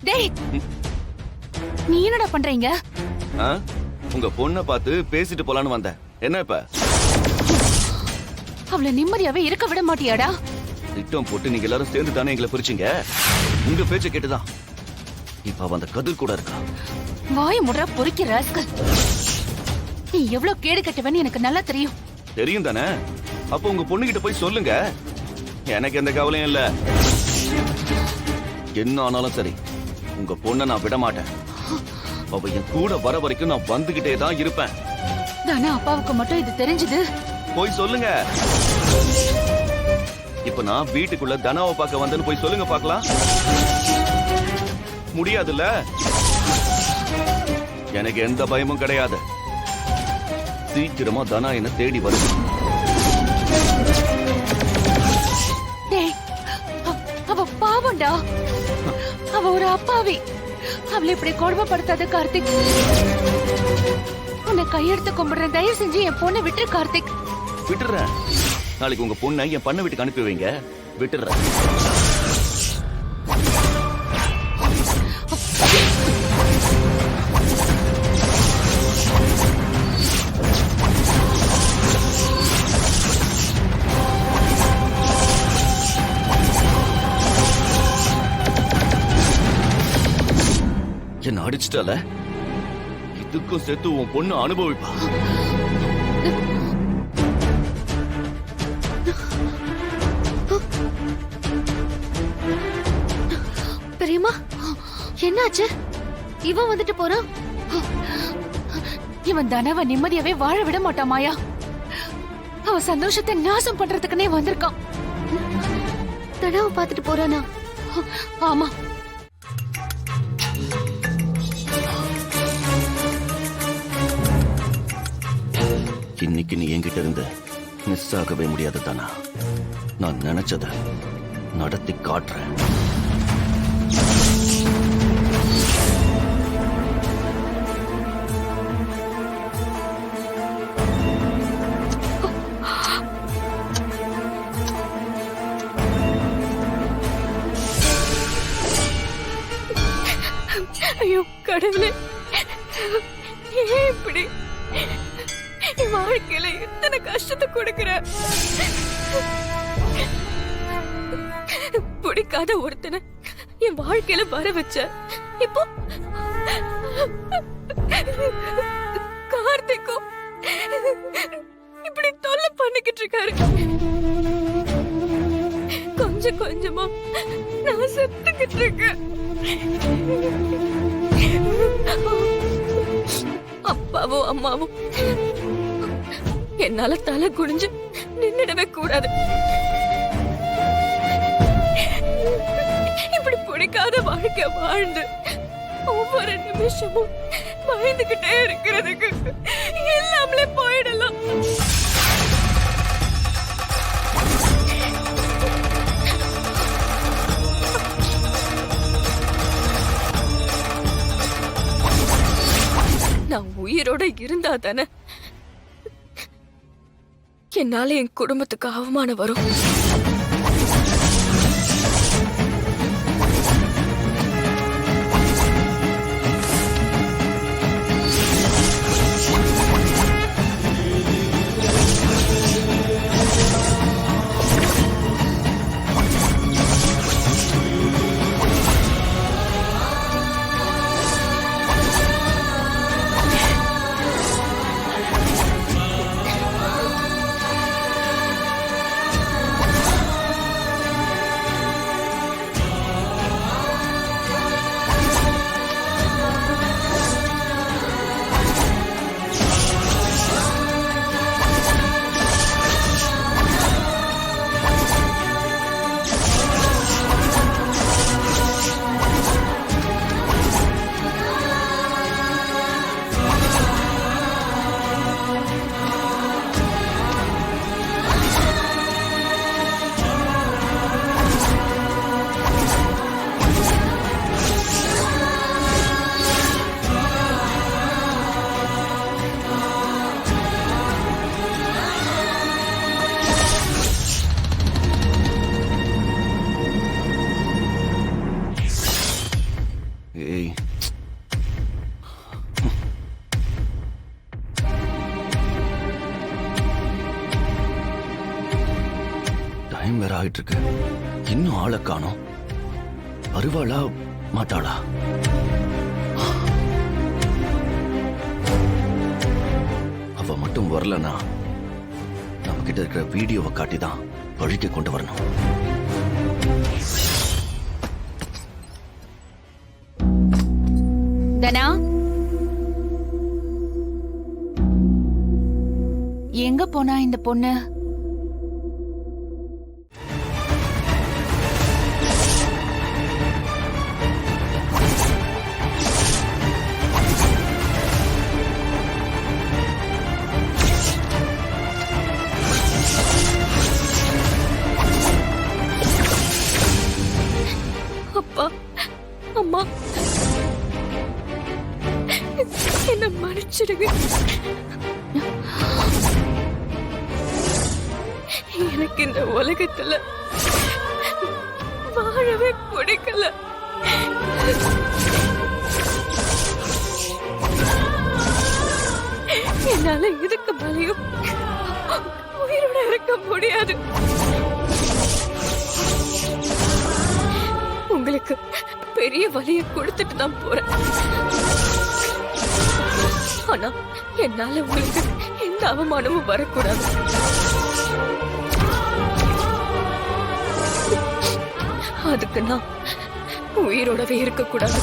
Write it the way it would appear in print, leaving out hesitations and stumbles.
டேய், நீ என்னடா பண்றீங்க? உங்க பொண்ணை பார்த்து பேசிட்டு போலான்னு வந்தேன். என்ன இப்ப? அவளை நிம்மதியாவே இருக்க விட மாட்டியாடா? திட்டம் போட்டு நீங்க எல்லாரும் சேர்ந்து தானே எங்களை பிரிச்சீங்க. உங்க பேச்ச கேட்டுதான் இப்ப அவ அந்த கதிர் கூட இருக்கா. வாய முடுறா பொறுக்கிற ராஸ்கல். நீ எவ்வளவு கேடு கட்டவன்னு எனக்கு நல்லா தெரியும். தெரியும் தானே? அப்ப உங்க பொண்ணுகிட்ட போய் சொல்லுங்க. எனக்கு எந்த கவலையும் இல்ல. என்ன ஆனாலும் சரி, உங்க பொண்ணை நான் விட மாட்டேன். அவ என் கூட வர வரைக்கும் நான் வந்துகிட்டே தான் இருப்பேன். தானே அப்பாவுக்கு மட்டும் இது தெரிஞ்சது. போய் சொல்லுங்க. இப்ப நான் வீட்டுக்குள்ள தனாவை பார்க்க வந்தேன்னு போய் சொல்லுங்க பார்க்கலாம். முடியாதுல்ல? எனக்கு எந்த பயமும் கிடையாது. சீக்கிரமா தனா என்ன தேடி வருது. டேய், அவ பாவம்டா. அவ ஒரு அப்பாவி. அவளை இப்படி கொடுமைப்படுத்தாத கார்த்திக். உன்னை கையெடுத்து கும்பிடுறேன். தயவு செஞ்சு என் பொண்ணை விட்டுரு கார்த்திக். விட்டுறேன். நாளைக்கு உங்க பொண்ணை என் பண்ண வீட்டுக்கு அனுப்பி வைங்க. விட்டுறேன். என்ன அடிச்சிட்டால? இதுக்கும் சேர்த்து உன் பொண்ணு அனுபவிப்பா. பெரியம்மா, என்னாச்சு? இவன் வந்துட்டு போறான். இவன் தனவ நிம்மதியாவே வாழ விட மாட்டான் மாயா. அவ சந்தோஷத்தை நாசம் பண்றதுக்குன்னே வந்திருக்கான். தனவ பாத்துட்டு போறானா? ஆமா. இன்னைக்கு நீ என்கிட்ட இருந்து மிஸ் ஆகவே முடியாது தானா. நான் நினைச்சத நடத்தி காட்டுறேன். ஐயோ கடவுளே, ஏன் இப்படி என் வாழ்க்கையில எத்தனை கஷ்டத்தை கொடுக்கிற? பிடிக்காத ஒருத்தனை என் வாழ்க்கையில வர வச்ச. இப்போ கார்த்திக்கும் இப்படி தொல்லை பண்ணிக்கிட்டு இருக்காரு. கொஞ்சம் கொஞ்சமா நான் செத்துக்கிட்டு இருக்கேன். அப்பாவும் அம்மாவும் என்னால தலை குனிஞ்சு நின்னுடவே கூடாது. இப்படி பிடிக்காத வாழ்க்கை வாழ்ந்து ஒவ்வொரு நிமிஷமும் பயந்துகிட்டே இருக்கிறதுக்கு எல்லாமே போயிடலாம். நான் உயிரோட இருந்தா தானே என்னால என் குடும்பத்துக்கு அவமானம் வரும். ஆயிட்டு இருக்கு. இன்னும் ஆளை காணோம். வருவாளா மாட்டாளா? அவ மட்டும் வரலனா நம்ம கிட்ட இருக்கிற வீடியோவை காட்டிதான் வழிக்கு கொண்டு வரணும். தனா, எங்க போனா இந்த பொண்ணு? அப்பா, அம்மா, என்ன மன்னிச்சிடுங்க. எனக்கு இந்த உலகத்துல வாழவே பிடிக்கல. என்னால இதுக்கு மேலேயும் உயிரோட இருக்க முடியாது. உங்களுக்கு பெரிய வலியை கொடுத்துட்டு தான் போறேன். ஆனா என்னால உங்களுக்கு எந்த அவமானமும் வரக்கூடாது. அதுக்கு நான் உயிரோடவே இருக்கக்கூடாது.